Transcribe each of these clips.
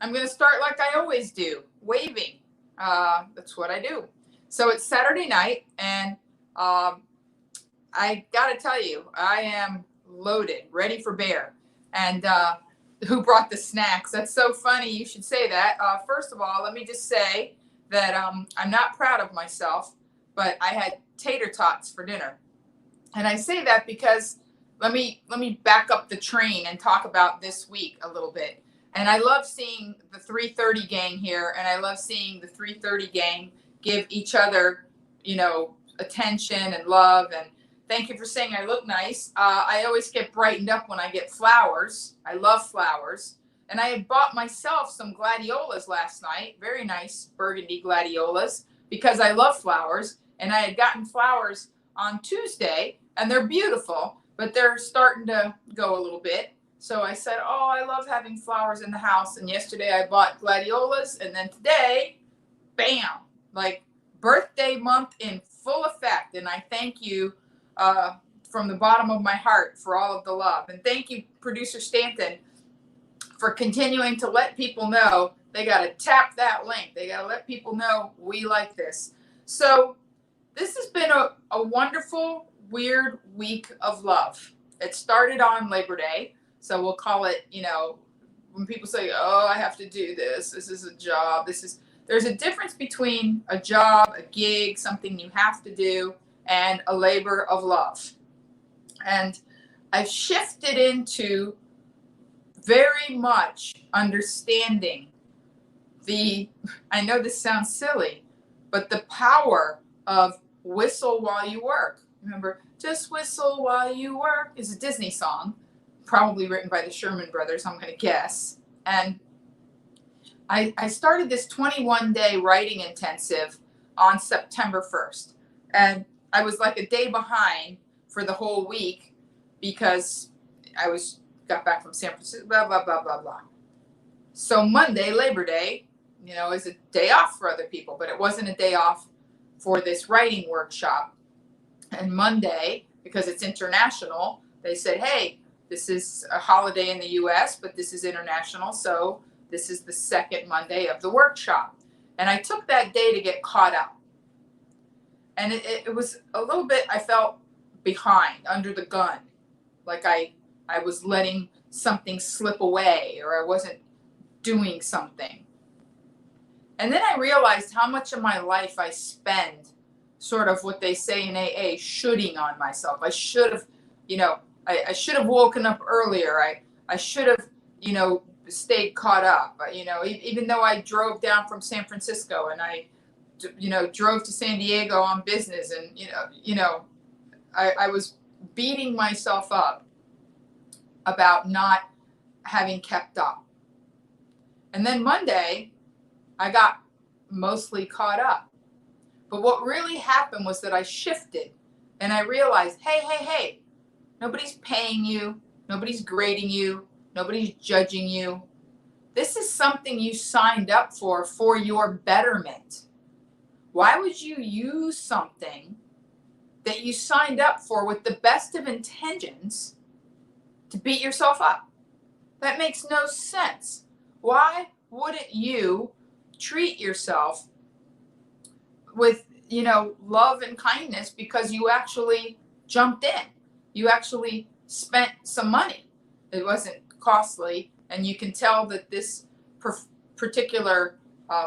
I'm going to start like I always do, waving. That's what I do. So it's Saturday night, and I got to tell you, I am loaded, ready for bear. And who brought the snacks? That's so funny. You should say that. First of all, let me just say that I'm not proud of myself, but I had tater tots for dinner. And I say that because let me back up the train and talk about this week a little bit. And I love seeing the 330 gang here, and I love seeing the 330 gang give each other, attention and love. And thank you for saying I look nice. I always get brightened up when I get flowers. I love flowers. And I had bought myself some gladiolas last night, very nice burgundy gladiolas, because I love flowers. And I had gotten flowers on Tuesday, and they're beautiful, but they're starting to go a little bit. So I said, oh, I love having flowers in the house. And yesterday I bought gladiolas, and then today, bam, like birthday month in full effect. And I thank you from the bottom of my heart for all of the love. And thank you, Producer Stanton, for continuing to let people know they got to tap that link. They got to let people know we like this. So this has been a wonderful, weird week of love. It started on Labor Day. So we'll call it, when people say, oh, I have to do this. This is a job. There's a difference between a job, a gig, something you have to do, and a labor of love. And I've shifted into very much understanding I know this sounds silly, but the power of whistle while you work. Remember, just whistle while you work is a Disney song, probably written by the Sherman Brothers, I'm going to guess. And I started this 21-day writing intensive on September 1st. And I was like a day behind for the whole week because I got back from San Francisco, blah, blah, blah, blah, blah. So Monday, Labor Day, is a day off for other people, but it wasn't a day off for this writing workshop. And Monday, because it's international, they said, hey, this is a holiday in the US, but this is international. So this is the second Monday of the workshop. And I took that day to get caught up. And it was a little bit, I felt behind, under the gun. Like I was letting something slip away, or I wasn't doing something. And then I realized how much of my life I spend sort of what they say in AA, shoulding on myself. I should have, I should have woken up earlier. I should have, stayed caught up. Even though I drove down from San Francisco and I, drove to San Diego on business, and, I was beating myself up about not having kept up. And then Monday, I got mostly caught up. But what really happened was that I shifted and I realized, hey, nobody's paying you. Nobody's grading you. Nobody's judging you. This is something you signed up for your betterment. Why would you use something that you signed up for with the best of intentions to beat yourself up? That makes no sense. Why wouldn't you treat yourself with, love and kindness because you actually jumped in? You actually spent some money. It wasn't costly. And you can tell that this particular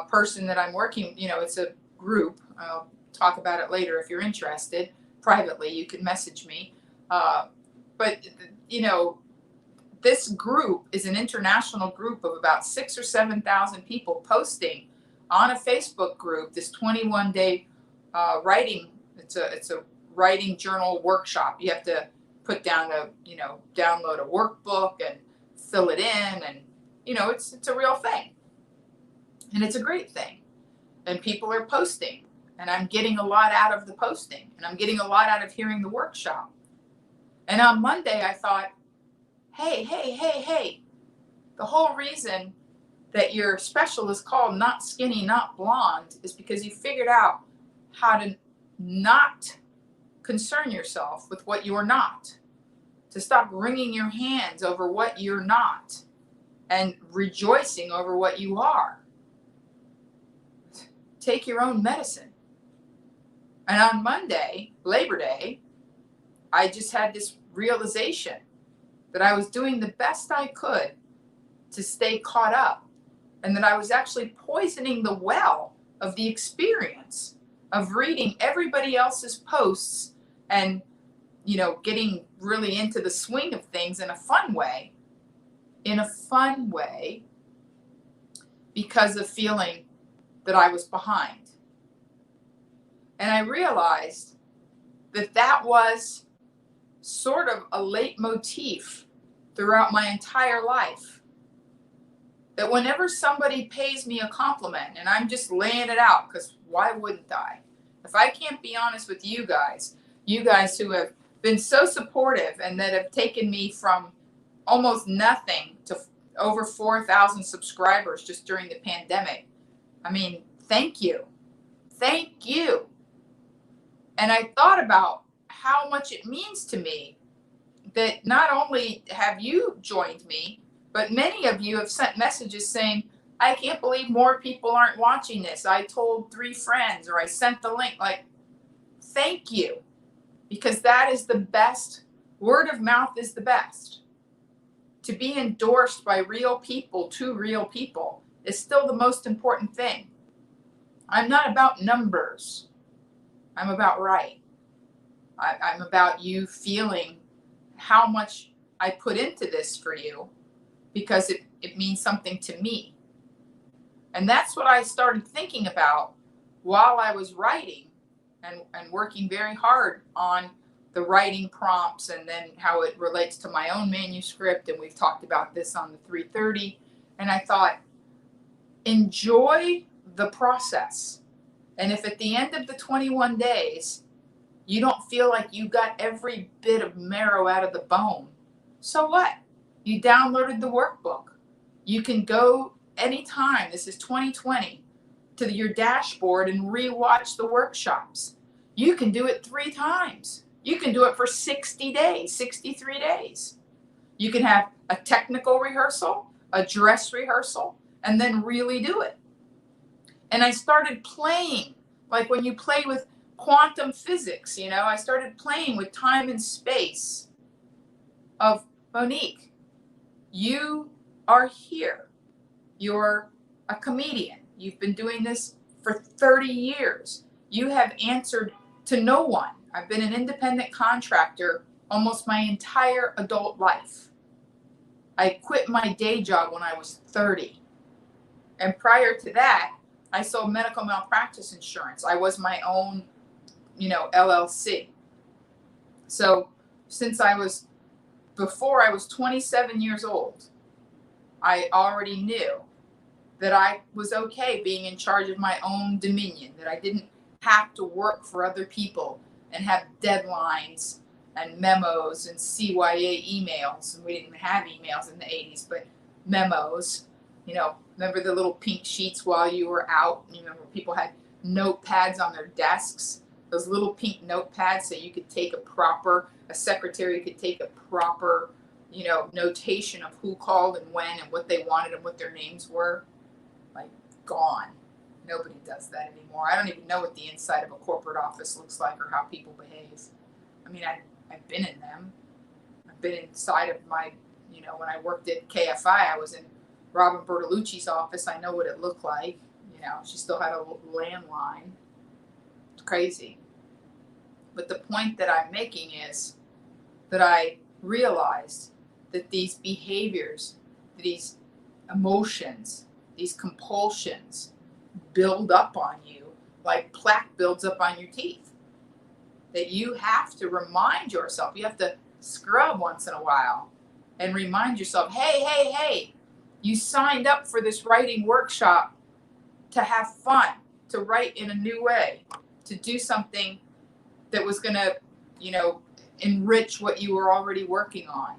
person that I'm working, it's a group. I'll talk about it later if you're interested. Privately, you can message me. But this group is an international group of about 6,000 or 7,000 people posting on a Facebook group this 21-day writing. It's a writing journal workshop. You have to put down download a workbook and fill it in, and it's a real thing, and it's a great thing, and people are posting, and I'm getting a lot out of the posting, and I'm getting a lot out of hearing the workshop. And on Monday I thought, hey, the whole reason that your special is called Not Skinny, Not Blonde is because you figured out how to not concern yourself with what you're not, to stop wringing your hands over what you're not, and rejoicing over what you are. Take your own medicine. And on Monday, Labor Day, I just had this realization that I was doing the best I could to stay caught up, and that I was actually poisoning the well of the experience of reading everybody else's posts and, getting really into the swing of things in a fun way, because of feeling that I was behind. And I realized that that was sort of a leitmotif throughout my entire life. That whenever somebody pays me a compliment, and I'm just laying it out, because why wouldn't I? If I can't be honest with you guys who have been so supportive and that have taken me from almost nothing to over 4,000 subscribers just during the pandemic. I mean, thank you. Thank you. And I thought about how much it means to me that not only have you joined me, but many of you have sent messages saying, I can't believe more people aren't watching this. I told 3 friends, or I sent the link. Like, thank you. Because that is the best. Word of mouth is the best. To be endorsed by real people to real people is still the most important thing. I'm not about numbers. I'm about right. I'm about you feeling how much I put into this for you, because it means something to me. And that's what I started thinking about while I was writing and working very hard on the writing prompts, and then how it relates to my own manuscript. And we've talked about this on the 330. And I thought, enjoy the process. And if at the end of the 21 days, you don't feel like you got every bit of marrow out of the bone, so what? You downloaded the workbook. You can go anytime, this is 2020, to your dashboard and rewatch the workshops. You can do it 3 times. You can do it for 60 days, 63 days. You can have a technical rehearsal, a dress rehearsal, and then really do it. And I started playing, like when you play with quantum physics, I started playing with time and space of, Monique, you are here. You're a comedian. You've been doing this for 30 years. You have answered to no one. I've been an independent contractor almost my entire adult life. I quit my day job when I was 30. And prior to that, I sold medical malpractice insurance. I was my own, LLC. So before I was 27 years old, I already knew that I was okay being in charge of my own dominion, that I didn't have to work for other people and have deadlines and memos and CYA emails. And we didn't have emails in the 80s, but memos. Remember the little pink sheets while you were out? Remember people had notepads on their desks, those little pink notepads, so you could take a secretary could take a proper, notation of who called and when and what they wanted and what their names were. Like, gone. Nobody does that anymore. I don't even know what the inside of a corporate office looks like or how people behave. I mean, I've been in them. I've been inside of my, when I worked at KFI, I was in Robin Bertolucci's office. I know what it looked like. She still had a landline. It's crazy. But the point that I'm making is that I realized that these behaviors, these emotions, these compulsions build up on you like plaque builds up on your teeth. That you have to remind yourself, you have to scrub once in a while and remind yourself, hey, you signed up for this writing workshop to have fun, to write in a new way, to do something that was going to, enrich what you were already working on,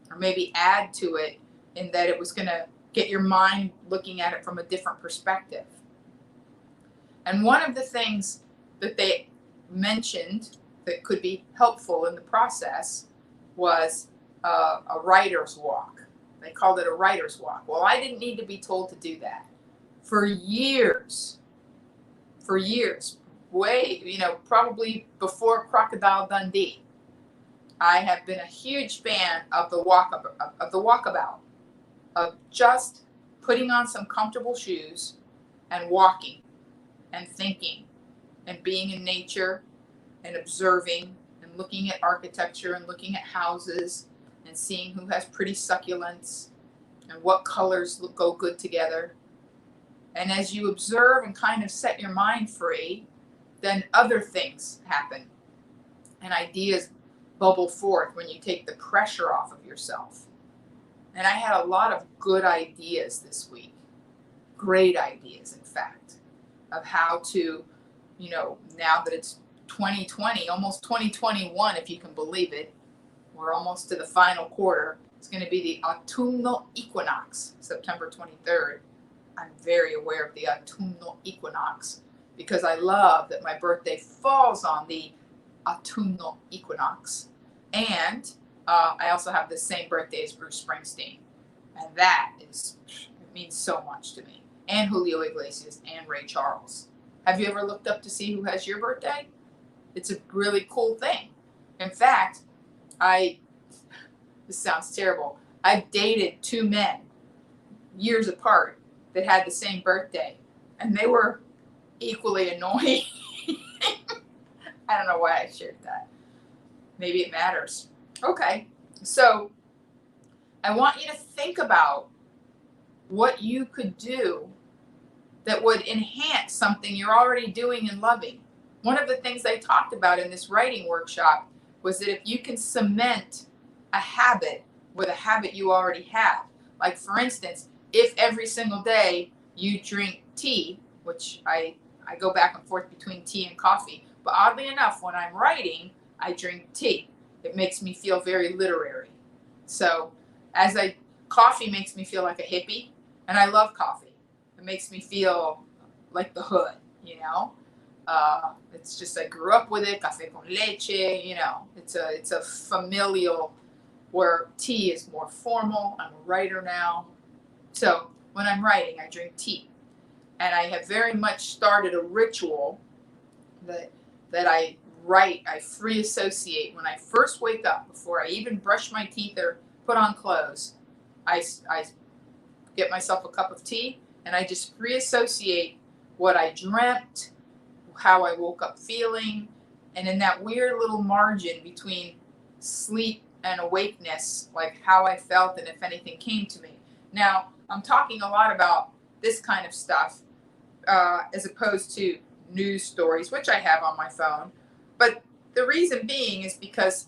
or maybe add to it in that it was going to get your mind looking at it from a different perspective. And one of the things that they mentioned that could be helpful in the process was a writer's walk. They called it a writer's walk. Well, I didn't need to be told to do that. For years, way, probably before Crocodile Dundee, I have been a huge fan of the walkabout, of just putting on some comfortable shoes and walking and thinking and being in nature and observing and looking at architecture and looking at houses and seeing who has pretty succulents and what colors go good together. And as you observe and kind of set your mind free, then other things happen and ideas bubble forth when you take the pressure off of yourself. And I had a lot of good ideas this week, great ideas, in fact, of how to, now that it's 2020, almost 2021, if you can believe it, we're almost to the final quarter. It's going to be the autumnal equinox, September 23rd. I'm very aware of the autumnal equinox because I love that my birthday falls on the autumnal equinox. And I also have the same birthday as Bruce Springsteen. And it means so much to me. And Julio Iglesias and Ray Charles. Have you ever looked up to see who has your birthday? It's a really cool thing. In fact, this sounds terrible. I've dated two men years apart that had the same birthday, and they were equally annoying. I don't know why I shared that. Maybe it matters. Okay, so I want you to think about what you could do that would enhance something you're already doing and loving. One of the things I talked about in this writing workshop was that if you can cement a habit with a habit you already have, like for instance, if every single day you drink tea, which I go back and forth between tea and coffee, but oddly enough, when I'm writing, I drink tea. It makes me feel very literary. So coffee makes me feel like a hippie, and I love coffee. It makes me feel like the hood, It's just, I grew up with it, café con leche, it's a familial, where tea is more formal. I'm a writer now. So when I'm writing, I drink tea. And I have very much started a ritual that I write, I free associate. When I first wake up, before I even brush my teeth or put on clothes, I get myself a cup of tea and I just free associate what I dreamt, how I woke up feeling, and in that weird little margin between sleep and awakeness, like how I felt and if anything came to me. Now, I'm talking a lot about this kind of stuff as opposed to news stories, which I have on my phone. But the reason being is because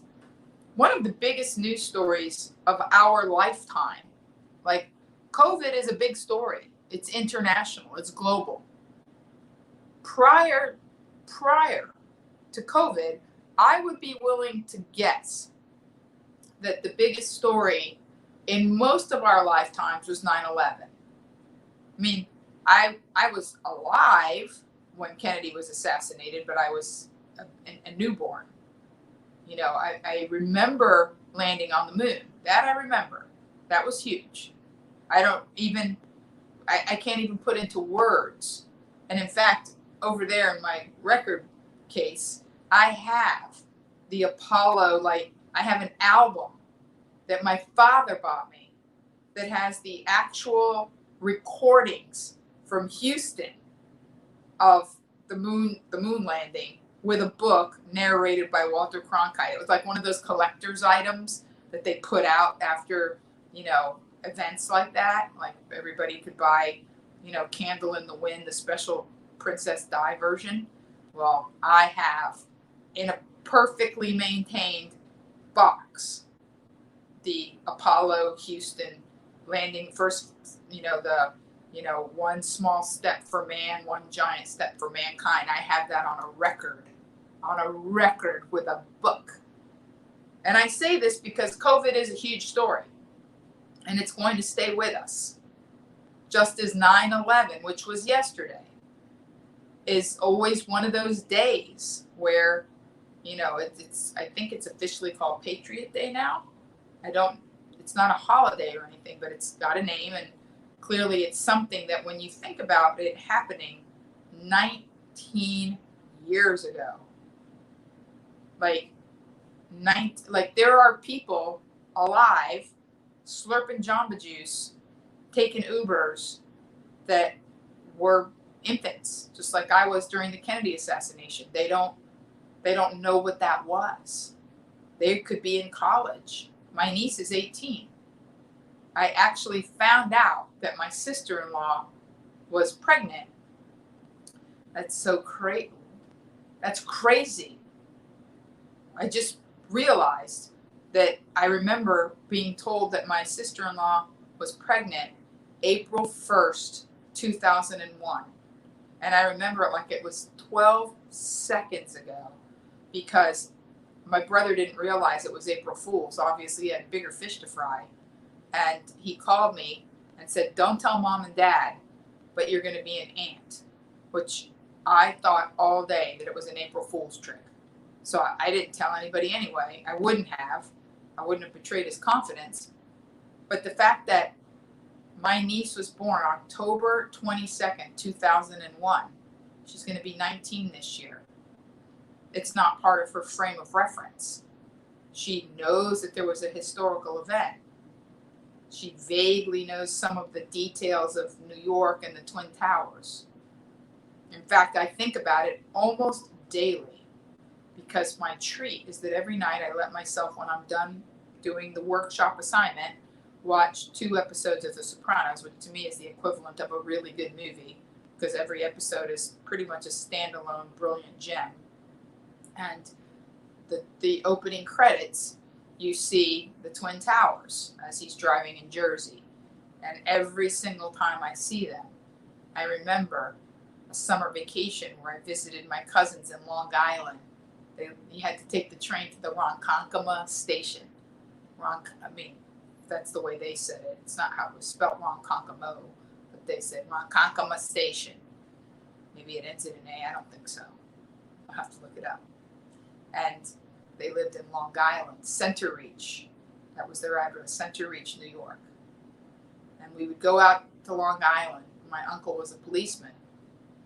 one of the biggest news stories of our lifetime, like COVID is a big story. It's international. It's global. Prior to COVID, I would be willing to guess that the biggest story in most of our lifetimes was 9/11. I mean, I was alive when Kennedy was assassinated, but I was a newborn. I remember landing on the moon. That I remember. That was huge. I can't even put into words. And in fact, over there in my record case, I have the Apollo, I have an album that my father bought me that has the actual recordings from Houston of the moon landing, with a book narrated by Walter Cronkite. It was like one of those collector's items that they put out after, events like that. Like everybody could buy, Candle in the Wind, the special Princess Di version. Well, I have in a perfectly maintained box the Apollo Houston landing, first, one small step for man, one giant step for mankind. I have that on a record with a book. And I say this because COVID is a huge story and it's going to stay with us. Just as 9/11, which was yesterday, is always one of those days where, I think it's officially called Patriot Day now. It's It's not a holiday or anything, but it's got a name, and clearly it's something that when you think about it happening 19 years ago, like there are people alive slurping Jamba Juice, taking Ubers that were infants, just like I was during the Kennedy assassination. They don't know what that was. They could be in college. My niece is 18. I actually found out that my sister-in-law was pregnant. That's so crazy. That's crazy. I just realized that I remember being told that my sister-in-law was pregnant April 1st, 2001. And I remember it like it was 12 seconds ago, because my brother didn't realize it was April Fool's. Obviously, he had bigger fish to fry. And he called me and said, "Don't tell mom and dad, but you're going to be an aunt," which I thought all day that it was an April Fool's trick. So I didn't tell anybody anyway. I wouldn't have betrayed his confidence. But the fact that my niece was born October 22nd, 2001. She's going to be 19 this year. It's not part of her frame of reference. She knows that there was a historical event. She vaguely knows some of the details of New York and the Twin Towers. In fact, I think about it almost daily, because my treat is that every night I let myself, when I'm done doing the workshop assignment, watch 2 episodes of The Sopranos, which to me is the equivalent of a really good movie, because every episode is pretty much a standalone brilliant gem. And the opening credits, you see the Twin Towers as he's driving in Jersey. And every single time I see them, I remember a summer vacation where I visited my cousins in Long Island. You had to take the train to the Ronkonkoma station. That's the way they said it. It's not how it was spelled, Ronkonkoma, but they said Ronkonkoma station. Maybe it ends in an A. I don't think so. I'll have to look it up. And they lived in Long Island, Center Reach. That was their address, Center Reach, New York. And we would go out to Long Island. My uncle was a policeman.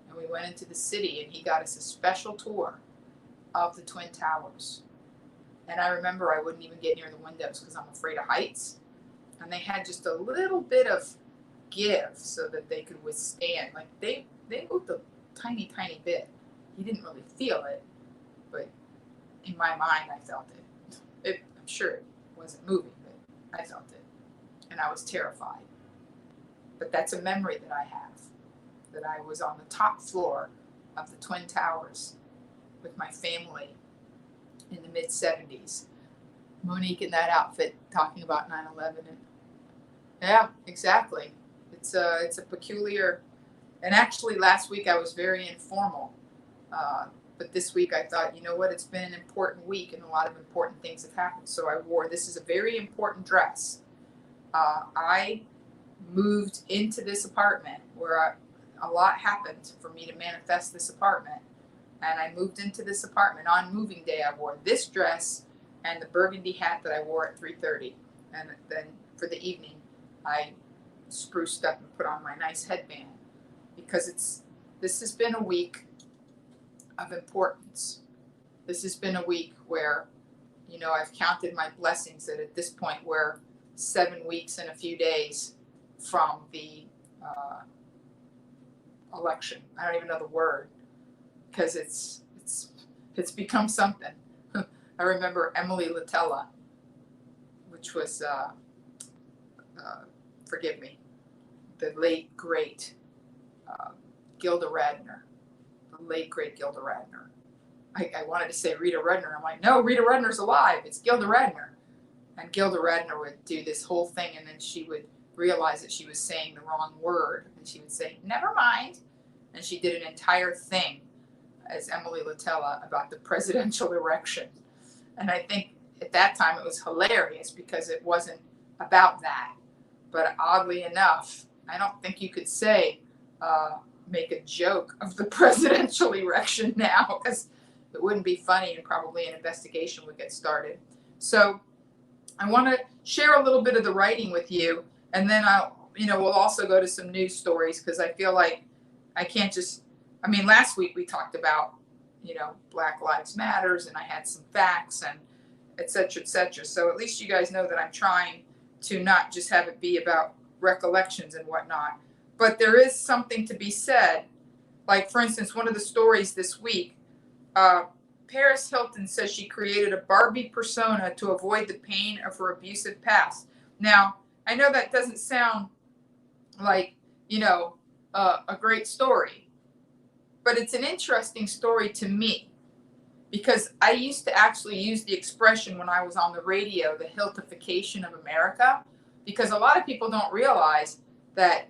And we went into the city, and he got us a special tour of the Twin Towers. And I remember I wouldn't even get near the windows because I'm afraid of heights. And they had just a little bit of give so that they could withstand. Like they moved a tiny, tiny bit. You didn't really feel it, but in my mind, I felt it. I'm sure it wasn't moving, but I felt it. And I was terrified. But that's a memory that I have, that I was on the top floor of the Twin Towers with my family in the mid-70s. Monique in that outfit talking about 9/11. Yeah, exactly. It's a peculiar, and actually last week I was very informal. But this week I thought, you know what, it's been an important week and a lot of important things have happened. So I wore, this is a very important dress. I moved into this apartment where a lot happened for me to manifest this apartment. And I moved into this apartment on moving day. I wore this dress and the burgundy hat that I wore at 3:30. And then for the evening, I spruced up and put on my nice headband, because this has been a week of importance. This has been a week where, I've counted my blessings that at this point we're 7 weeks and a few days from the election. I don't even know the word, because it's become something. I remember Emily Latella, which was, forgive me, the late, great Gilda Radner. The late, great Gilda Radner. I wanted to say Rita Rudner. I'm like, no, Rita Rudner's alive. It's Gilda Radner. And Gilda Radner would do this whole thing, and then she would realize that she was saying the wrong word, and she would say, never mind. And she did an entire thing as Emily Latella about the presidential election. And I think at that time it was hilarious because it wasn't about that. But oddly enough, I don't think you could say, make a joke of the presidential election now, because it wouldn't be funny and probably an investigation would get started. So I want to share a little bit of the writing with you, and then we'll also go to some news stories, because I feel like I can't just, I mean, last week we talked about, Black Lives Matters, and I had some facts and et cetera, et cetera. So at least you guys know that I'm trying to not just have it be about recollections and whatnot, but there is something to be said. Like, for instance, one of the stories this week, Paris Hilton says she created a Barbie persona to avoid the pain of her abusive past. Now, I know that doesn't sound like, a great story, but it's an interesting story to me, because I used to actually use the expression when I was on the radio, the Hiltification of America, because a lot of people don't realize that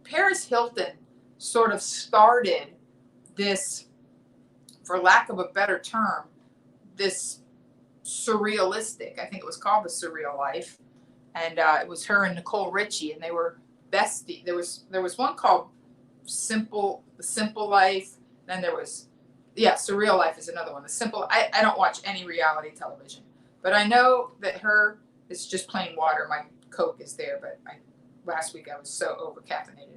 Paris Hilton sort of started this, for lack of a better term, this surrealistic, I think it was called The Surreal Life. And it was her and Nicole Richie, and they were bestie. There was one called The Simple Life. Then there was, Surreal Life is another one. The Simple, I don't watch any reality television, but I know that it's just plain water. My Coke is there, but last week I was so over caffeinated.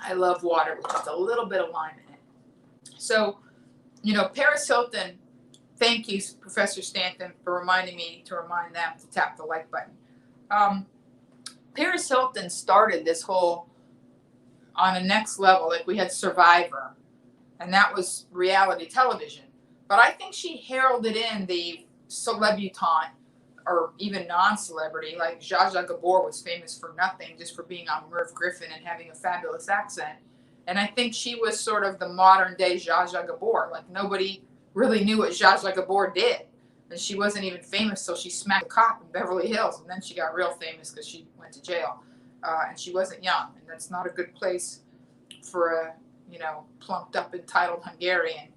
I love water with just a little bit of lime in it. So, Paris Hilton, thank you, Professor Stanton, for reminding me to remind them to tap the like button. Paris Hilton started this whole on a next level. Like, we had Survivor, and that was reality television. But I think she heralded in the celebutante, or even non-celebrity, like Zsa Zsa Gabor was famous for nothing, just for being on Merv Griffin and having a fabulous accent. And I think she was sort of the modern day Zsa Zsa Gabor. Like, nobody really knew what Zsa Zsa Gabor did. And she wasn't even famous till she smacked a cop in Beverly Hills. And then she got real famous because she went to jail. And she wasn't young. And that's not a good place for a, plumped up, entitled Hungarian.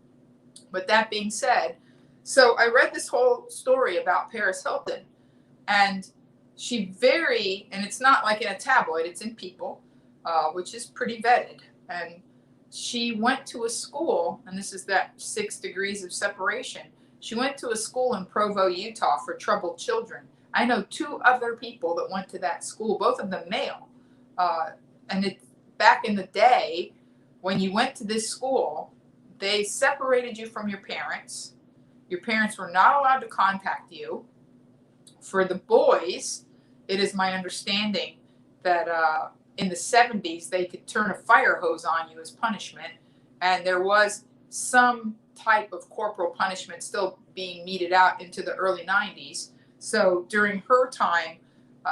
But that being said, so I read this whole story about Paris Hilton, and and it's not like in a tabloid, it's in People, which is pretty vetted. And she went to a school, and this is that 6 degrees of separation. She went to a school in Provo, Utah for troubled children. I know 2 other people that went to that school, both of them male. And back in the day, when you went to this school, they separated you from your parents. Your parents were not allowed to contact you. For the boys, it is my understanding that in the 70s, they could turn a fire hose on you as punishment. And there was some type of corporal punishment still being meted out into the early 90s. So during her time,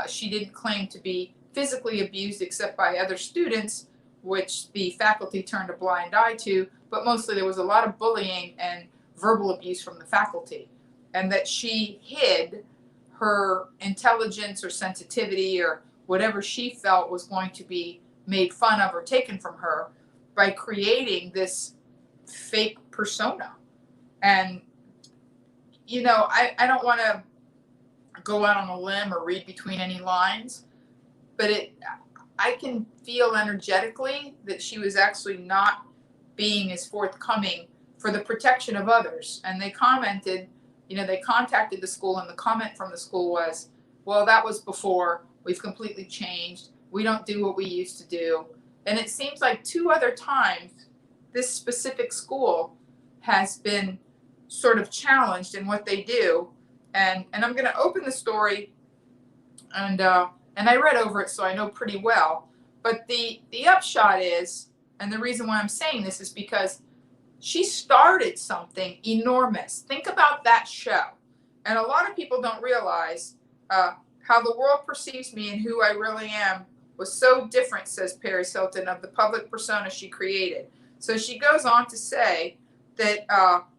she didn't claim to be physically abused except by other students, which the faculty turned a blind eye to. But mostly there was a lot of bullying and verbal abuse from the faculty, and that she hid her intelligence or sensitivity or whatever she felt was going to be made fun of or taken from her by creating this fake persona. And, I don't want to go out on a limb or read between any lines, but I can feel energetically that she was actually not being as forthcoming for the protection of others. And they commented, they contacted the school, and the comment from the school was, well, that was before. We've completely changed. We don't do what we used to do. And it seems like 2 other times this specific school has been sort of challenged in what they do. And I'm going to open the story, and I read over it, so I know pretty well. But the upshot is, and the reason why I'm saying this is because she started something enormous. Think about that show. And a lot of people don't realize how the world perceives me and who I really am was so different, says Paris Hilton, of the public persona she created. So she goes on to say that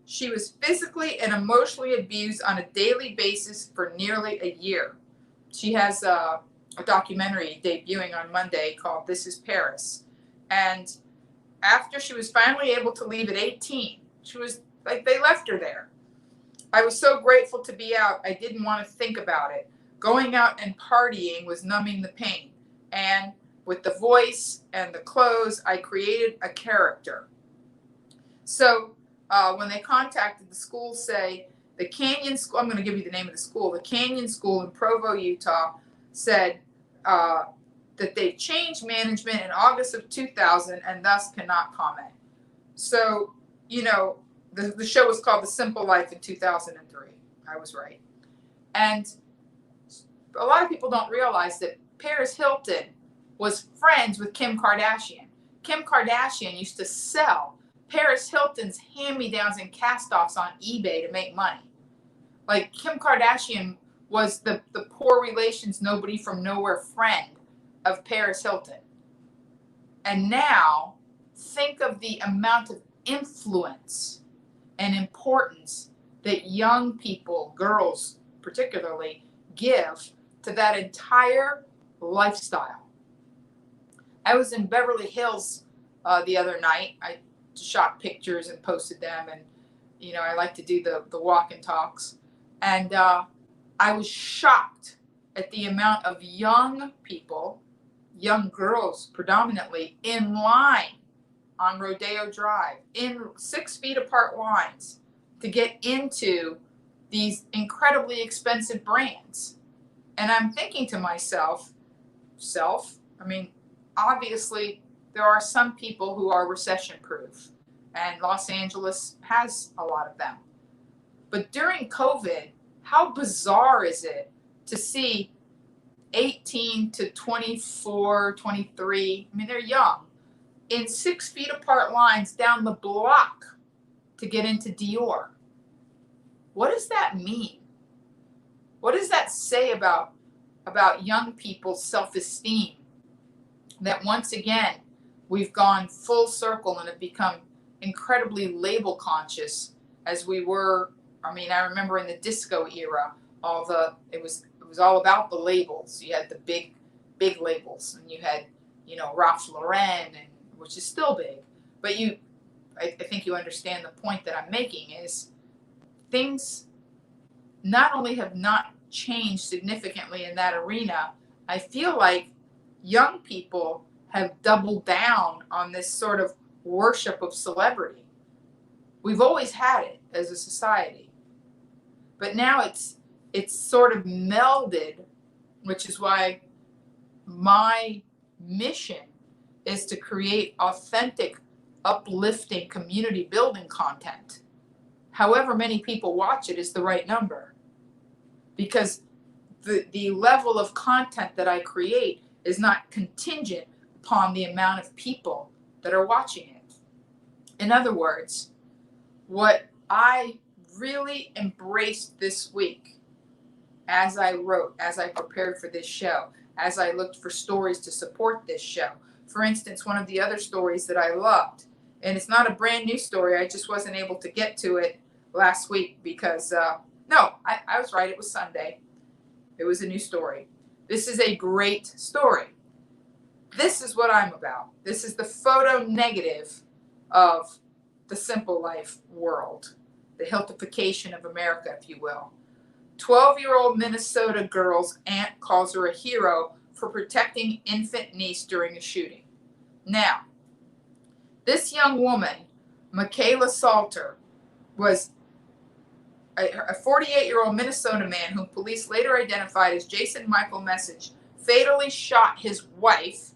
she was physically and emotionally abused on a daily basis for nearly a year. She has a documentary debuting on Monday called This is Paris. And after she was finally able to leave at 18, she was like, they left her there. I was so grateful to be out, I didn't want to think about it. Going out and partying was numbing the pain. And with the voice and the clothes, I created a character. So when they contacted the school, say The Canyon School, I'm going to give you the name of the school. The Canyon School in Provo, Utah, said that they changed management in August of 2000 and thus cannot comment. So, you know, the show was called The Simple Life in 2003. I was right. And a lot of people don't realize that Paris Hilton was friends with Kim Kardashian. Kim Kardashian used to sell Paris Hilton's hand-me-downs and cast-offs on eBay to make money. Like, Kim Kardashian was the poor relations, nobody from nowhere friend of Paris Hilton. And now, think of the amount of influence and importance that young people, girls particularly, give to that entire lifestyle. I was in Beverly Hills the other night. I shot pictures and posted them, and you know, I like to do the walk and talks. And I was shocked at the amount of young people, young girls predominantly, in line on Rodeo Drive, in 6 feet apart lines to get into these incredibly expensive brands. And I'm thinking to myself, I mean, obviously there are some people who are recession proof, and Los Angeles has a lot of them. But during COVID, how bizarre is it to see 18 to 24, 23, I mean, they're young, in 6 feet apart lines down the block to get into Dior? What does that mean? What does that say about young people's self-esteem? That once again, we've gone full circle and have become incredibly label conscious as we were. I mean, I remember in the disco era, it was all about the labels. You had the big labels, and you had, you know, Ralph Lauren, which is still big. But I think you understand the point that I'm making is things not only have not changed significantly in that arena, I feel like young people have doubled down on this sort of worship of celebrity. We've always had it as a society, but now it's sort of melded, which is why my mission is to create authentic, uplifting, community building content. However many people watch it is the right number, because the level of content that I create is not contingent upon the amount of people that are watching it. In other words, what I really embraced this week as I wrote, as I prepared for this show, as I looked for stories to support this show. For instance, one of the other stories that I loved, and it's not a brand new story, I just wasn't able to get to it last week because, I was right, it was Sunday. It was a new story. This is a great story. This is what I'm about. This is the photo negative of the simple life world, the Hiltification of America, if you will. 12-year-old Minnesota girl's aunt calls her a hero for protecting infant niece during a shooting. Now, this young woman, Michaela Salter, was a 48-year-old Minnesota man whom police later identified as Jason Michael Message, fatally shot his wife,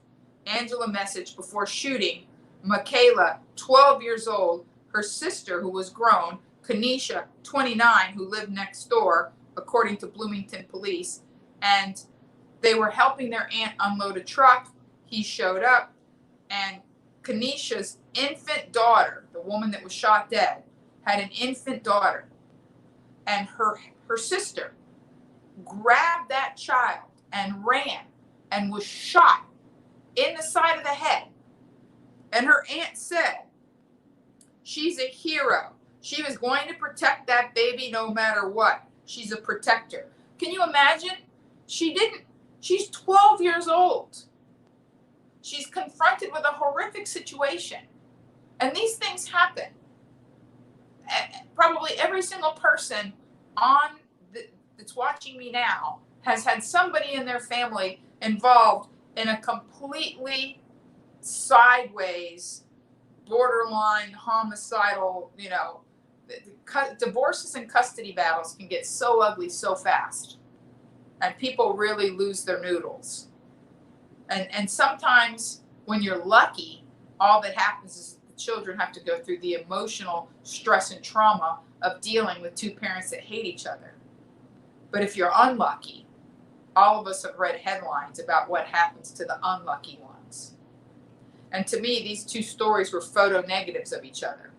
Angela Message, before shooting Michaela, 12 years old, her sister, who was grown, Kanisha, 29, who lived next door, according to Bloomington police. And they were helping their aunt unload a truck. He showed up, and Kanisha's infant daughter, the woman that was shot dead, had an infant daughter. And her sister grabbed that child and ran and was shot in the side of the head. And her aunt said, she's a hero. She was going to protect that baby no matter what. She's a protector. Can you imagine? She's 12 years old. She's confronted with a horrific situation. And these things happen. Probably every single person that's watching me now has had somebody in their family involved in a completely sideways, borderline homicidal, divorces and custody battles can get so ugly so fast, and people really lose their noodles. And sometimes when you're lucky, all that happens is the children have to go through the emotional stress and trauma of dealing with two parents that hate each other. But if you're unlucky, all of us have read headlines about what happens to the unlucky ones. And to me, these two stories were photo negatives of each other.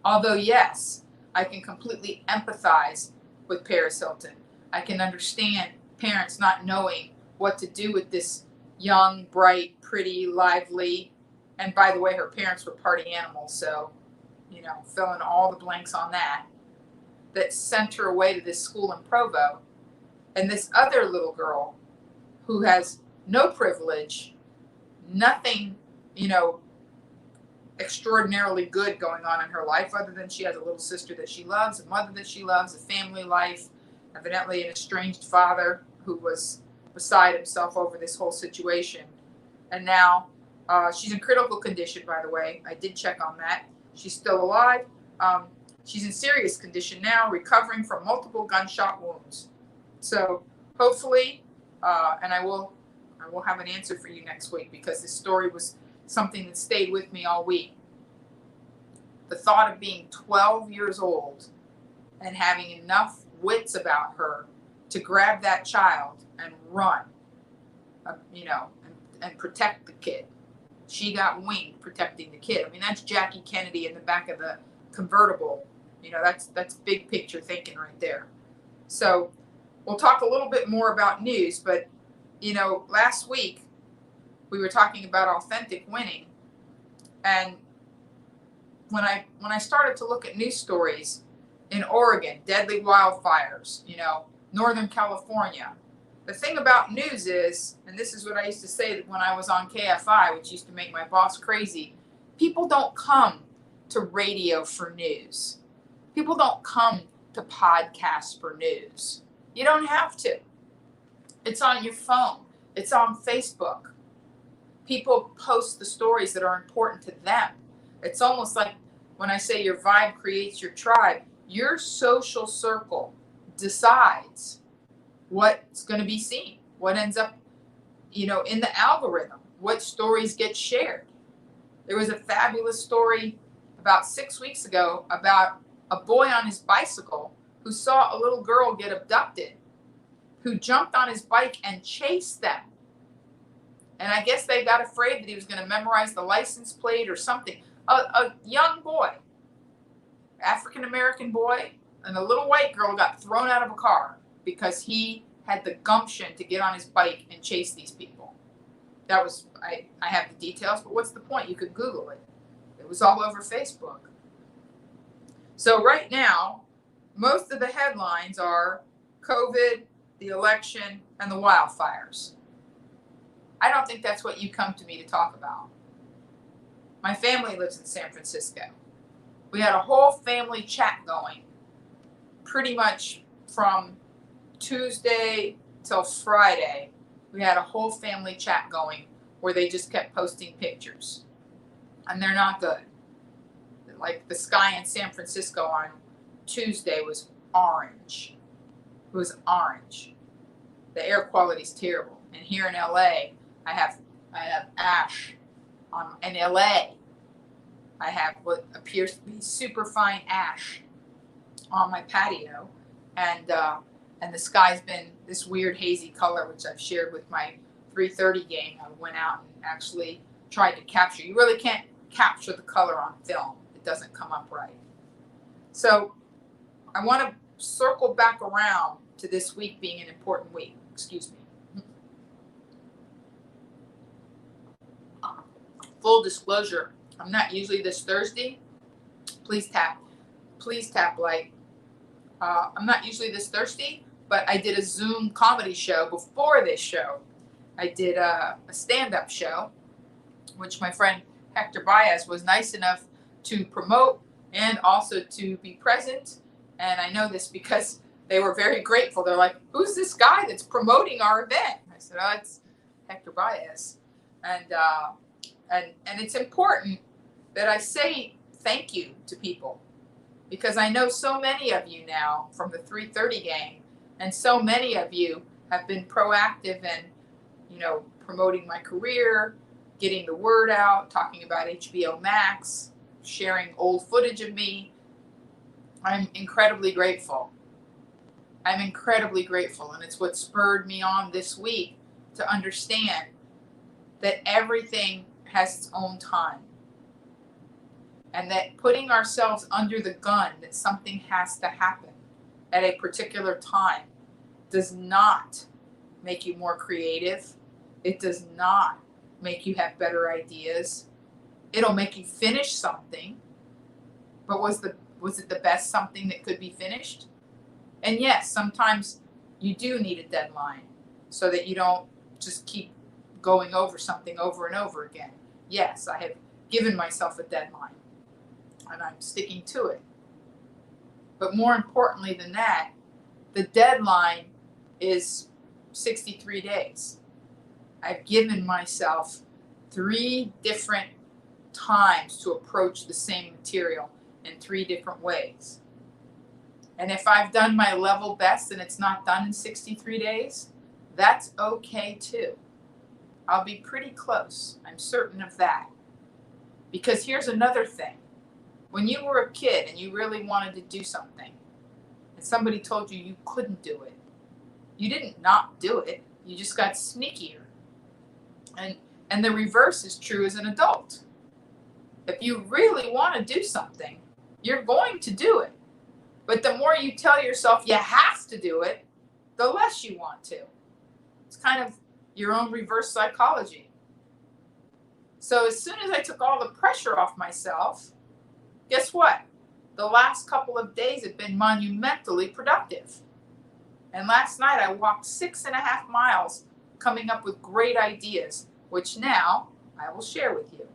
Although, yes, I can completely empathize with Paris Hilton. I can understand parents not knowing what to do with this young, bright, pretty, lively, and by the way, her parents were party animals, so, fill in all the blanks on that sent her away to this school in Provo. And this other little girl who has no privilege, nothing, extraordinarily good going on in her life other than she has a little sister that she loves, a mother that she loves, a family life, evidently an estranged father who was beside himself over this whole situation. And now she's in critical condition, by the way. I did check on that. She's still alive. She's in serious condition now, recovering from multiple gunshot wounds. So hopefully, and I will have an answer for you next week, because this story was something that stayed with me all week. The thought of being 12 years old and having enough wits about her to grab that child and run, and protect the kid. She got winged protecting the kid. I mean, that's Jackie Kennedy in the back of the convertible. That's big picture thinking right there. So we'll talk a little bit more about news, but last week we were talking about authentic winning, and when I started to look at news stories in Oregon, deadly wildfires, Northern California. The thing about news is, and this is what I used to say when I was on KFI, which used to make my boss crazy, people don't come to radio for news. People don't come to podcasts for news. You don't have to. It's on your phone. It's on Facebook. People post the stories that are important to them. It's almost like when I say your vibe creates your tribe. Your social circle decides what's going to be seen, what ends up, in the algorithm, what stories get shared. There was a fabulous story about 6 weeks ago about a boy on his bicycle who saw a little girl get abducted, who jumped on his bike and chased them. And I guess they got afraid that he was going to memorize the license plate or something. A young boy, African-American boy, and a little white girl got thrown out of a car because he had the gumption to get on his bike and chase these people. That was, I have the details, but what's the point? You could Google it. It was all over Facebook. So right now, most of the headlines are COVID, the election, and the wildfires. I don't think that's what you come to me to talk about. My family lives in San Francisco. We had a whole family chat going pretty much from Tuesday till Friday. We had a whole family chat going where they just kept posting pictures. And they're not good. Like the sky in San Francisco on Tuesday was orange. It was orange. The air quality is terrible. And here in LA, I have ash. In LA, I have what appears to be super fine ash on my patio, and the sky's been this weird hazy color, which I've shared with my 3:30 gang. I went out and actually tried to capture. You really can't capture the color on film. It doesn't come up right. So I want to circle back around to this week being an important week. Excuse me. Full disclosure, I'm not usually this thirsty. Please tap like. I'm not usually this thirsty, but I did a Zoom comedy show before this show. I did a stand-up show, which my friend Hector Baez was nice enough to promote and also to be present. And I know this because they were very grateful. They're like, "Who's this guy that's promoting our event?" I said, "Oh, it's Hector Baez." And it's important that I say thank you to people. because I know so many of you now from the 3:30 gang, and so many of you have been proactive in, promoting my career, getting the word out, talking about HBO Max, sharing old footage of me. I'm incredibly grateful. I'm incredibly grateful, and it's what spurred me on this week to understand that everything has its own time, and that putting ourselves under the gun that something has to happen at a particular time does not make you more creative. It does not make you have better ideas. It'll make you finish something, but was it the best something that could be finished? And yes, sometimes you do need a deadline so that you don't just keep going over something over and over again. Yes, I have given myself a deadline and I'm sticking to it. But more importantly than that, the deadline is 63 days. I've given myself 3 different times to approach the same material in 3 different ways. And if I've done my level best and it's not done in 63 days, that's okay too. I'll be pretty close. I'm certain of that. Because here's another thing. When you were a kid and you really wanted to do something, and somebody told you you couldn't do it, you didn't not do it. You just got sneakier. And the reverse is true as an adult. If you really want to do something, you're going to do it. But the more you tell yourself you have to do it, the less you want to. It's kind of your own reverse psychology. So as soon as I took all the pressure off myself, guess what? The last couple of days have been monumentally productive. And last night I walked 6.5 miles coming up with great ideas, which now I will share with you.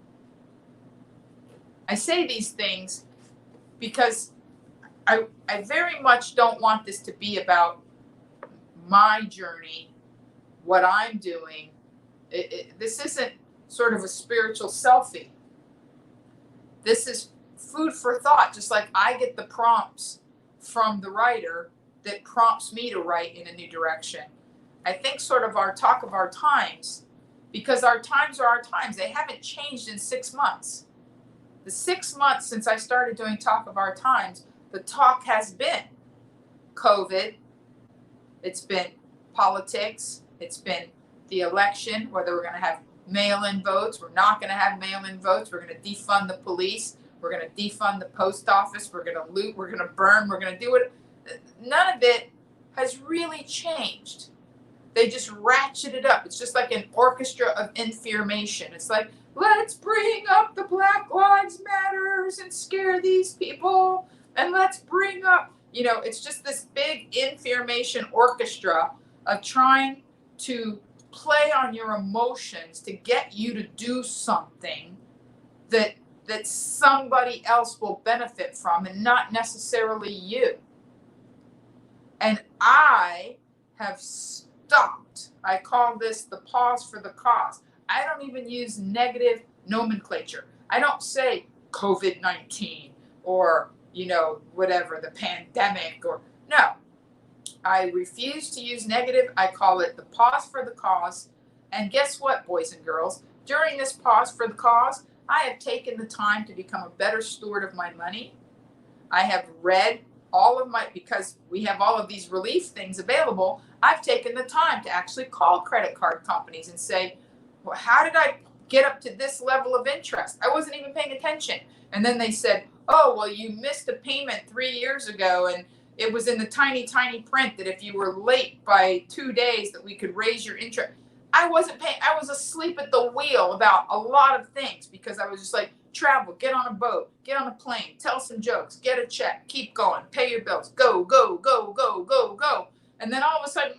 I say these things because I very much don't want this to be about my journey, what I'm doing. This isn't sort of a spiritual selfie. This is food for thought, just like I get the prompts from the writer that prompts me to write in a new direction. I think sort of our talk of our times, because our times are our times. They haven't changed in 6 months. The 6 months since I started doing Talk of Our Times, the talk has been COVID, it's been politics, it's been the election, whether we're going to have mail-in votes, we're not going to have mail-in votes, we're going to defund the police, we're going to defund the post office, we're going to loot, we're going to burn, we're going to do it. None of it has really changed. They just ratcheted up. It's just like an orchestra of information. It's like, let's bring up the Black Lives Matters and scare these people. And let's bring up, it's just this big information orchestra of trying to play on your emotions to get you to do something that somebody else will benefit from and not necessarily you. And I have stopped. I call this the pause for the cause. I don't even use negative nomenclature. I don't say COVID-19 or, whatever, the pandemic or no. I refuse to use negative. I call it the pause for the cause. And guess what, boys and girls? During this pause for the cause, I have taken the time to become a better steward of my money. I have read because we have all of these relief things available, I've taken the time to actually call credit card companies and say, well, how did I get up to this level of interest? I wasn't even paying attention. And then they said, oh, well, you missed a payment 3 years ago, and it was in the tiny, tiny print that if you were late by 2 days that we could raise your interest. I wasn't paying. I was asleep at the wheel about a lot of things because I was just like, travel, get on a boat, get on a plane, tell some jokes, get a check, keep going, pay your bills, go, go, go, go, go, go. And then all of a sudden,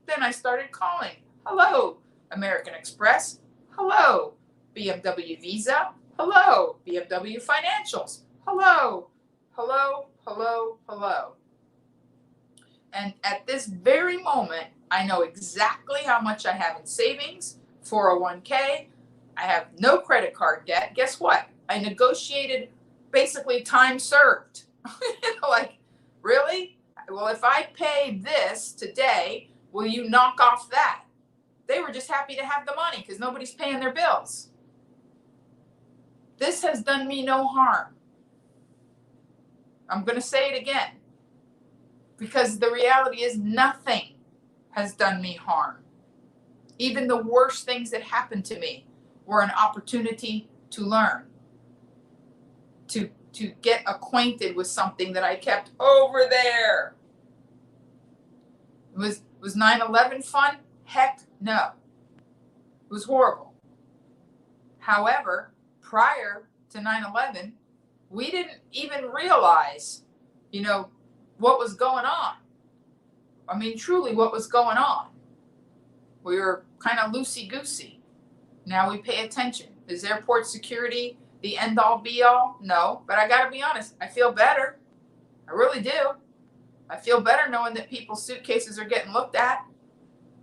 then I started calling. Hello, American Express. Hello, BMW Visa. Hello, BMW Financials. Hello, hello, hello, hello. And at this very moment, I know exactly how much I have in savings, 401k. I have no credit card debt. Guess what? I negotiated basically time served. Like, really? Well, if I pay this today, will you knock off that? They were just happy to have the money because nobody's paying their bills. This has done me no harm. I'm going to say it again, because the reality is nothing has done me harm. Even the worst things that happened to me were an opportunity to learn, to get acquainted with something that I kept over there. Was 9/11 fun? Heck no. It was horrible. However, prior to 9/11, we didn't even realize, what was going on. I mean, truly, what was going on. We were kind of loosey-goosey. Now we pay attention. Is airport security the end-all, be-all? No, but I got to be honest, I feel better. I really do. I feel better knowing that people's suitcases are getting looked at.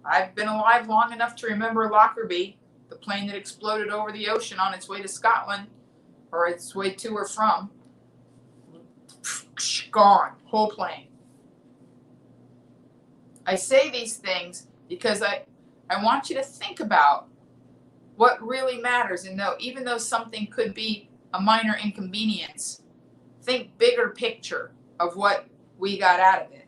I've been alive long enough to remember Lockerbie, the plane that exploded over the ocean on its way to Scotland, or its way to or from. Gone, whole plane. I say these things because I want you to think about what really matters. And even though something could be a minor inconvenience, think bigger picture of what we got out of it.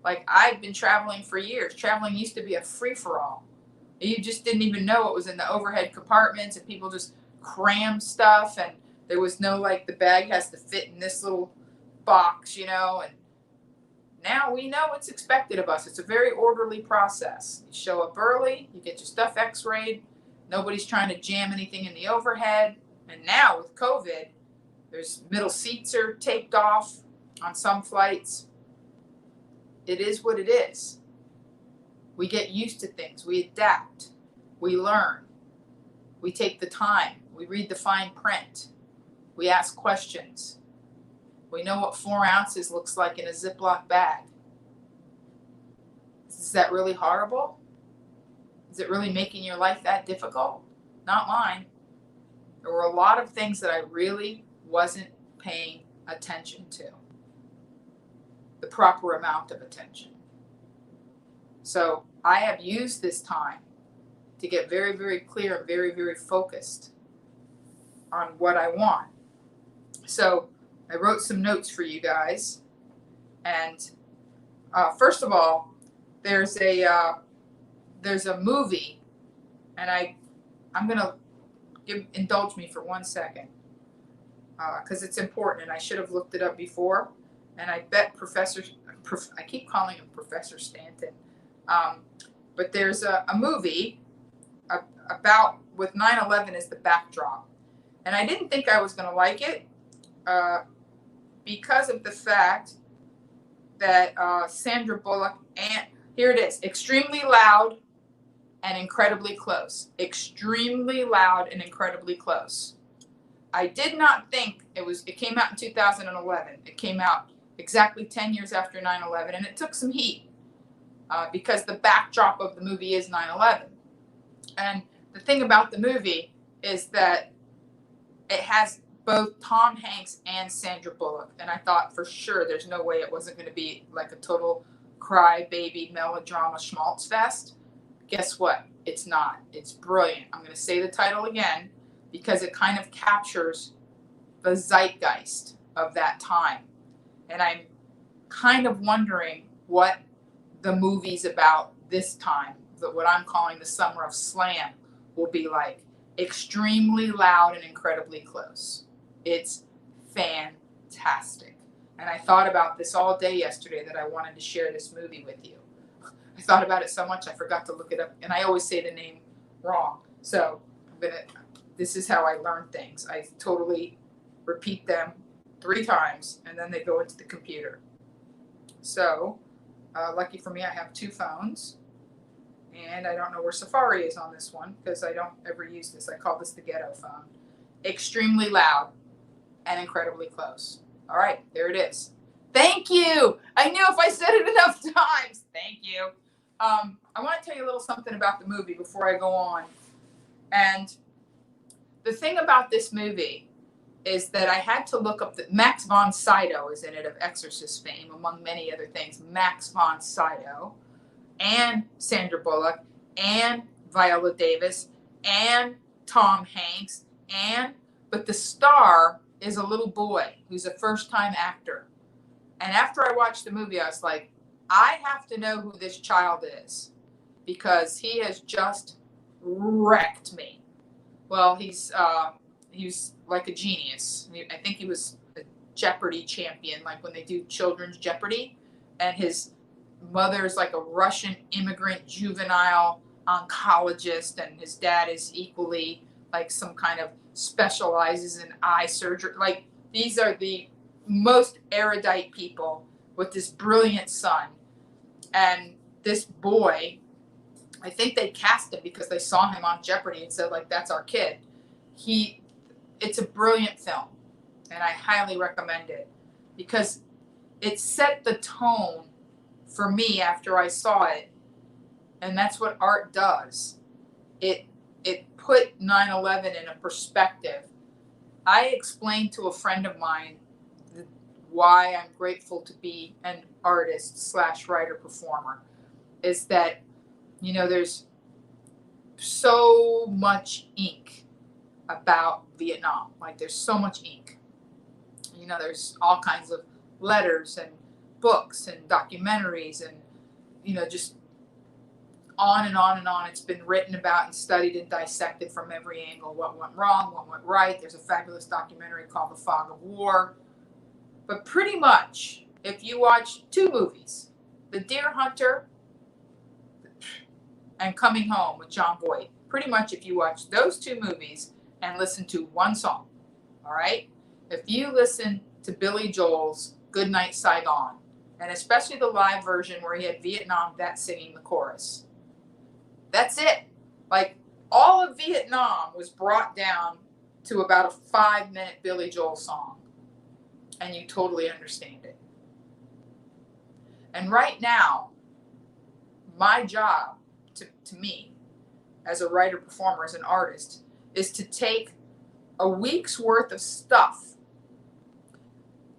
Like, I've been traveling for years. Traveling used to be a free-for-all. You just didn't even know what was in the overhead compartments, and people just crammed stuff, and there was no, the bag has to fit in this little box, and now we know what's expected of us. It's a very orderly process. You show up early, you get your stuff x-rayed, nobody's trying to jam anything in the overhead. And now with COVID, there's middle seats are taped off on some flights. It is what it is. We get used to things. We adapt. We learn. We take the time. We read the fine print. We ask questions. We know what 4 ounces looks like in a Ziploc bag. Is that really horrible? Is it really making your life that difficult? Not mine. There were a lot of things that I really wasn't paying attention to. The proper amount of attention. So I have used this time to get very, very clear and very, very focused on what I want. So I wrote some notes for you guys. And first of all, there's a movie, and I'm gonna indulge me for 1 second, because it's important, and I should have looked it up before. And I bet I keep calling him Professor Stanton, but there's a movie about with 9/11 as the backdrop, and I didn't think I was gonna like it because of the fact that Sandra Bullock, and here it is, extremely loud and incredibly close. Extremely loud and incredibly close. I did not think it came out in 2011. It came out exactly 10 years after 9/11, and it took some heat because the backdrop of the movie is 9/11. And the thing about the movie is that it has both Tom Hanks and Sandra Bullock, and I thought for sure there's no way it wasn't going to be like a total cry-baby melodrama schmaltz fest. Guess what? It's not. It's brilliant. I'm going to say the title again because it kind of captures the zeitgeist of that time. And I'm kind of wondering what the movies about this time, what I'm calling the summer of slam, will be like. Extremely loud and incredibly close. It's fantastic. And I thought about this all day yesterday that I wanted to share this movie with you. I thought about it so much I forgot to look it up, and I always say the name wrong. So this is how I learn things. I totally repeat them 3 times, and then they go into the computer. So, lucky for me, I have 2 phones, and I don't know where Safari is on this one because I don't ever use this. I call this the ghetto phone. Extremely loud and incredibly close. All right, there it is. Thank you. I knew if I said it enough times. Thank you. I want to tell you a little something about the movie before I go on. And the thing about this movie is that I had to look up that Max von Sydow is in it, of Exorcist fame, among many other things. Max von Sydow and Sandra Bullock and Viola Davis and Tom Hanks, but the star is a little boy who's a first-time actor. And after I watched the movie, I was like, I have to know who this child is, because he has just wrecked me. Well, he's like a genius. I think he was a Jeopardy champion, like when they do children's Jeopardy. And his mother is like a Russian immigrant juvenile oncologist, and his dad is equally like some kind of specializes in eye surgery. Like, these are the most erudite people with this brilliant son. And this boy, I think they cast him because they saw him on Jeopardy and said, like, that's our kid. It's a brilliant film, and I highly recommend it, because it set the tone for me after I saw it. And that's what art does. It put 9/11 in a perspective. I explained to a friend of mine why I'm grateful to be an artist / writer performer, is that, you know, there's so much ink about Vietnam. Like, there's so much ink. You know, there's all kinds of letters and books and documentaries and, you know, just on and on and on. It's been written about and studied and dissected from every angle. What went wrong, what went right. There's a fabulous documentary called The Fog of War. But pretty much, if you watch 2 movies, The Deer Hunter and Coming Home with John Boyd, pretty much if you watch those 2 movies and listen to one song, all right? If you listen to Billy Joel's Goodnight Saigon, and especially the live version where he had Vietnam Vet singing the chorus, that's it. Like, all of Vietnam was brought down to about a 5-minute Billy Joel song, and you totally understand it. And right now, my job to me as a writer, performer, as an artist, is to take a week's worth of stuff,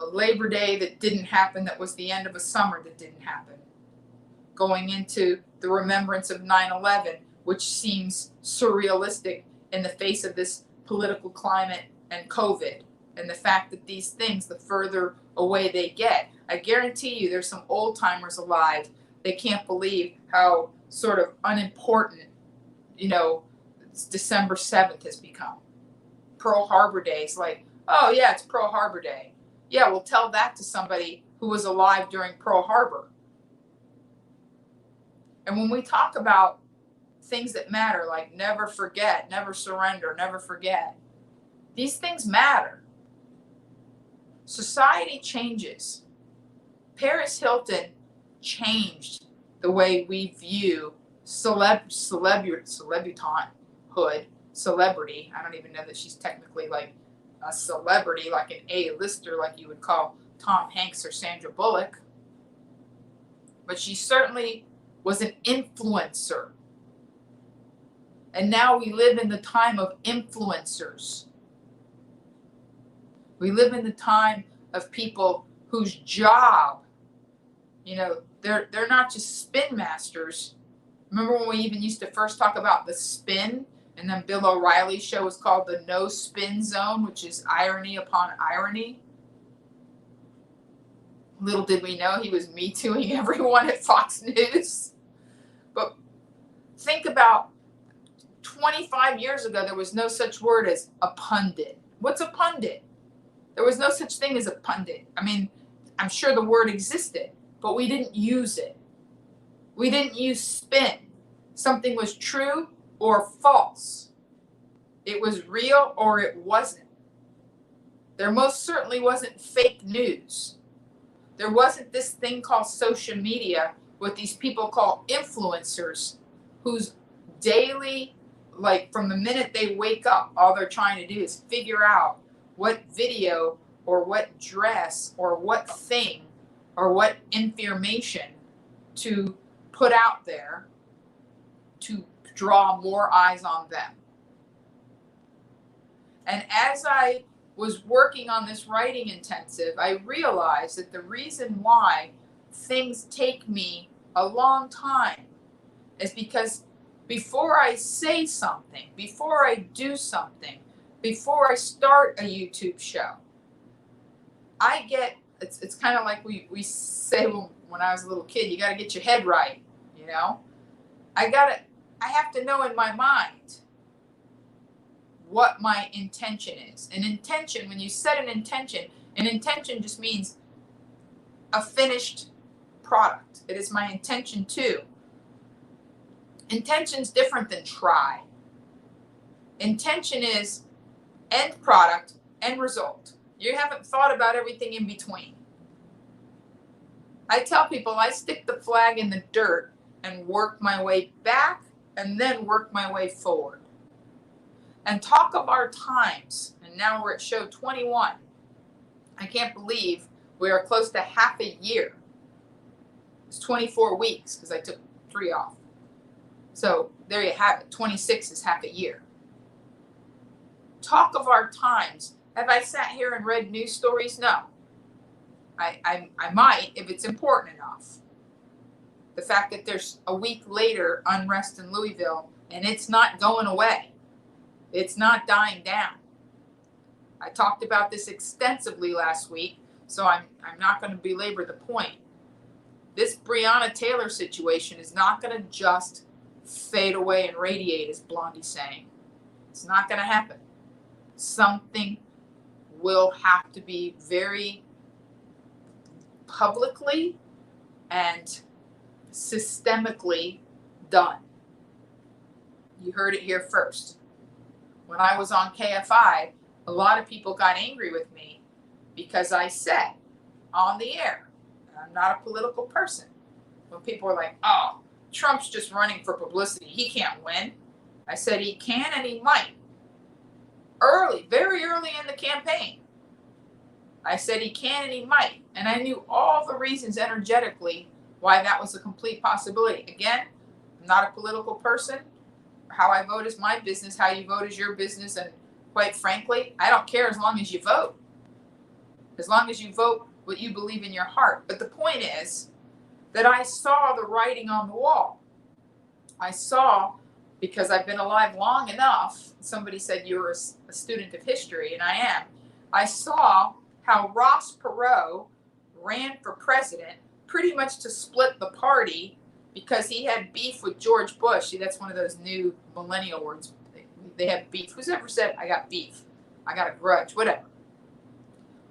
a Labor Day that didn't happen, that was the end of a summer that didn't happen, going into the remembrance of 9/11, which seems surrealistic in the face of this political climate and COVID, and the fact that these things, the further away they get, I guarantee you there's some old timers alive. They can't believe how sort of unimportant, you know, December 7th has become. Pearl Harbor Day is like, oh yeah, it's Pearl Harbor Day. Yeah, well, tell that to somebody who was alive during Pearl Harbor. And when we talk about things that matter, like never forget, never surrender, never forget, these things matter. Society changes. Paris Hilton changed the way we view celebrity. I don't even know that she's technically like a celebrity, like an A-lister, like you would call Tom Hanks or Sandra Bullock. But she certainly was an influencer. And now we live in the time of influencers. We live in the time of people whose job, you know, they're not just spin masters. Remember when we even used to first talk about the spin, and then Bill O'Reilly's show was called the No Spin Zone, which is irony upon irony. Little did we know he was Me Tooing everyone at Fox News. But think about 25 years ago, there was no such word as a pundit. What's a pundit? There was no such thing as a pundit. I mean, I'm sure the word existed, but we didn't use it. We didn't use spin. Something was true or false. It was real or it wasn't. There most certainly wasn't fake news. There wasn't this thing called social media with these people called influencers whose daily, like from the minute they wake up, all they're trying to do is figure out what video or what dress or what thing or what information to put out there to draw more eyes on them. And as I was working on this writing intensive, I realized that the reason why things take me a long time is because before I say something, before I do something, before I start a YouTube show, I get, it's kind of like we say when I was a little kid, you got to get your head right, you know? I have to know in my mind what my intention is. An intention, when you set an intention just means a finished product. It is my intention to. Intention's different than try. Intention is end product, end result. You haven't thought about everything in between. I tell people I stick the flag in the dirt and work my way back and then work my way forward. And talk of our times, and now we're at show 21. I can't believe we are close to half a year. It's 24 weeks because I took 3 off. So there you have it. 26 is half a year. Talk of our times. Have I sat here and read news stories? No. I might if it's important enough. The fact that there's a week later unrest in Louisville and it's not going away. It's not dying down. I talked about this extensively last week, so I'm not going to belabor the point. This Breonna Taylor situation is not going to just fade away and radiate, as Blondie's saying. It's not going to happen. Something will have to be very publicly and systemically done. You heard it here first. When I was on KFI, a lot of people got angry with me because I said on the air, I'm not a political person. When people were like, oh, Trump's just running for publicity, he can't win. I said he can and he might. Very early in the campaign, I said he can and he might. And I knew all the reasons energetically why that was a complete possibility. Again, I'm not a political person. How I vote is my business. How you vote is your business. And quite frankly, I don't care as long as you vote. As long as you vote what you believe in your heart. But the point is that I saw the writing on the wall. I saw, because I've been alive long enough, somebody said you're a student of history, and I am. I saw how Ross Perot ran for president pretty much to split the party because he had beef with George Bush. See, that's one of those new millennial words. They have beef. Who's ever said, I got beef? I got a grudge, whatever.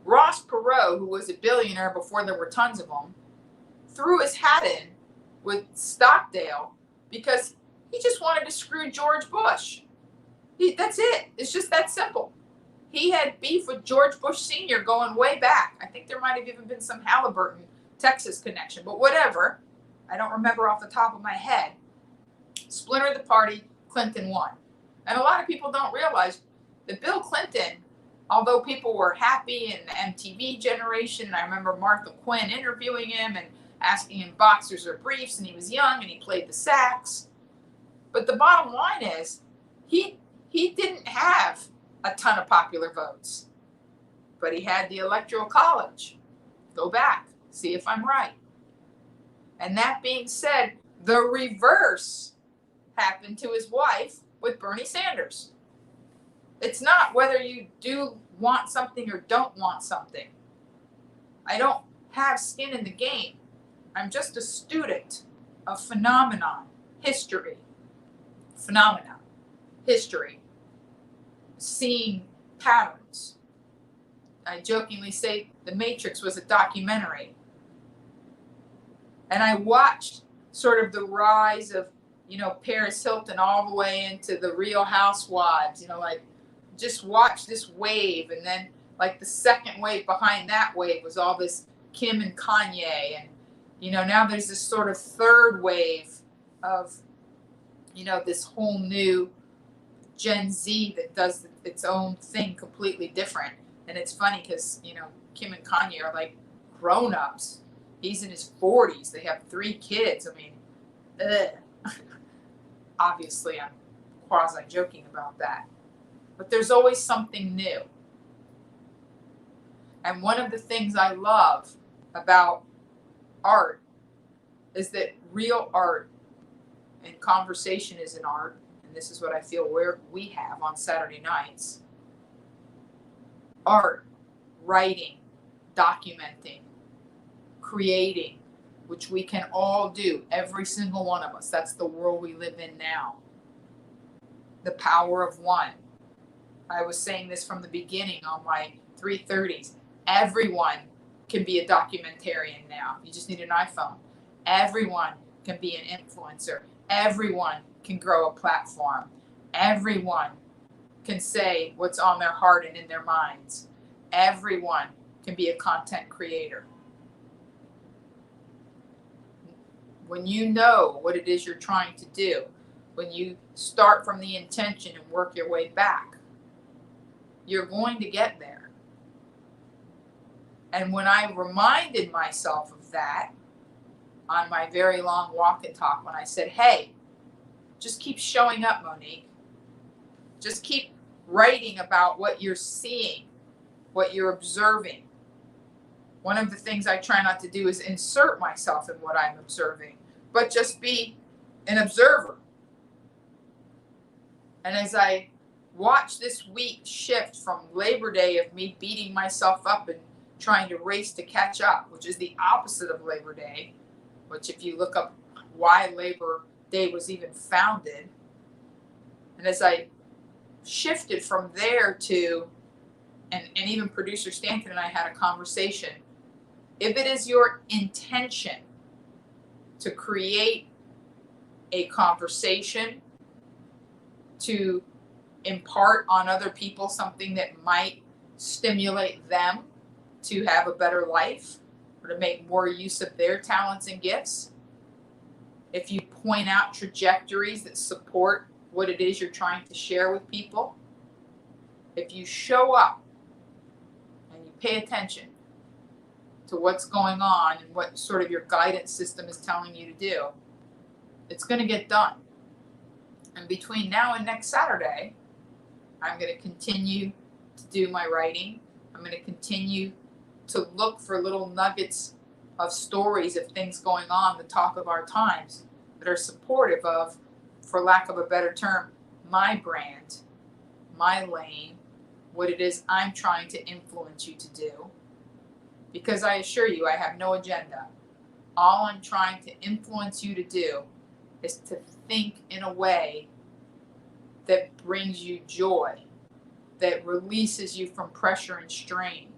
Ross Perot, who was a billionaire before there were tons of them, threw his hat in with Stockdale because he just wanted to screw George Bush. That's it. It's just that simple. He had beef with George Bush Sr. going way back. I think there might have even been some Halliburton, Texas connection, but whatever. I don't remember off the top of my head. Splintered the party, Clinton won. And a lot of people don't realize that Bill Clinton, although people were happy in the MTV generation, and I remember Martha Quinn interviewing him and asking him boxers or briefs, and he was young and he played the sax. But the bottom line is, he didn't have a ton of popular votes, but he had the Electoral College. Go back, see if I'm right. And that being said, the reverse happened to his wife with Bernie Sanders. It's not whether you do want something or don't want something. I don't have skin in the game. I'm just a student of history, seeing patterns. I jokingly say The Matrix was a documentary. And I watched sort of the rise of, Paris Hilton all the way into the Real Housewives, like just watch this wave. And then like the second wave behind that wave was all this Kim and Kanye. And, now there's this sort of third wave of, this whole new Gen Z that does its own thing completely different. And it's funny because, Kim and Kanye are like grown-ups. He's in his 40s. They have 3 kids. I mean, obviously I'm quasi-joking about that. But there's always something new. And one of the things I love about art is that real art and conversation is an art. And this is what I feel we have on Saturday nights. Art, writing, documenting, creating, which we can all do, every single one of us. That's the world we live in now. The power of one. I was saying this from the beginning on my 330s. Everyone can be a documentarian now. You just need an iPhone. Everyone can be an influencer. Everyone can grow a platform. Everyone can say what's on their heart and in their minds. Everyone can be a content creator. When you know what it is you're trying to do, when you start from the intention and work your way back, you're going to get there. And when I reminded myself of that on my very long walk and talk, when I said, hey, just keep showing up, Monique. Just keep writing about what you're seeing, what you're observing. One of the things I try not to do is insert myself in what I'm observing, but just be an observer. And as I watch this week shift from Labor Day of me beating myself up and trying to race to catch up, which is the opposite of Labor Day, which if you look up why Labor Day was even founded, and as I shifted from there to, and even producer Stanton and I had a conversation, if it is your intention to create a conversation, to impart on other people something that might stimulate them to have a better life or to make more use of their talents and gifts, if you point out trajectories that support what it is you're trying to share with people, if you show up and you pay attention to what's going on and what sort of your guidance system is telling you to do, it's going to get done. And between now and next Saturday, I'm going to continue to do my writing. I'm going to continue to look for little nuggets of stories of things going on, the talk of our times, that are supportive of, for lack of a better term, my brand, my lane, what it is I'm trying to influence you to do. Because I assure you, I have no agenda. All I'm trying to influence you to do is to think in a way that brings you joy, that releases you from pressure and strain,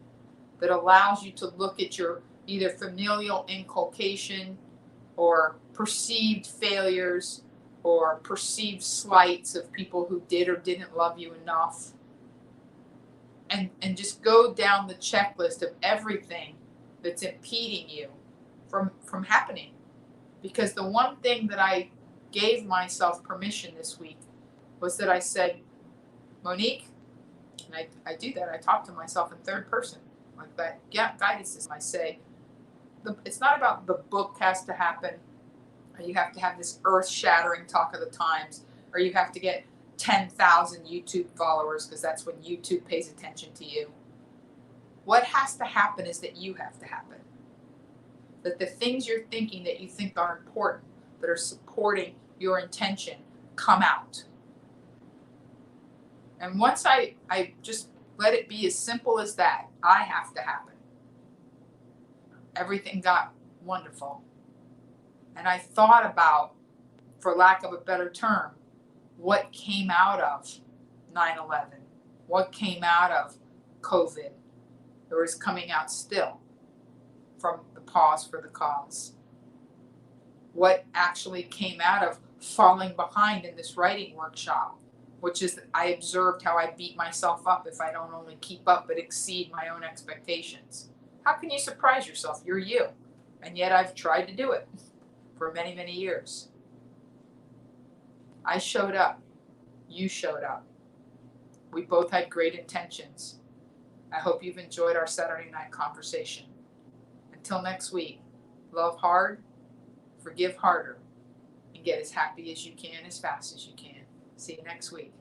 that allows you to look at your either familial inculcation or perceived failures or perceived slights of people who did or didn't love you enough, and just go down the checklist of everything that's impeding you from happening. Because the one thing that I gave myself permission this week was that I said, Monique, and I do that, I talk to myself in third person, like that guidance system. I say, it's not about the book has to happen, or you have to have this earth-shattering talk of the times, or you have to get 10,000 YouTube followers because that's when YouTube pays attention to you. What has to happen is that you have to happen. That the things you're thinking that you think are important, that are supporting your intention, come out. And once I just let it be as simple as that, I have to happen. Everything got wonderful. And I thought about, for lack of a better term, what came out of 9/11, what came out of COVID, or is coming out still from the pause for the cause. What actually came out of falling behind in this writing workshop, which is I observed how I beat myself up if I don't only keep up but exceed my own expectations. How can you surprise yourself? You're you. And yet I've tried to do it for many, many years. I showed up. You showed up. We both had great intentions. I hope you've enjoyed our Saturday night conversation. Until next week, love hard, forgive harder, and get as happy as you can as fast as you can. See you next week.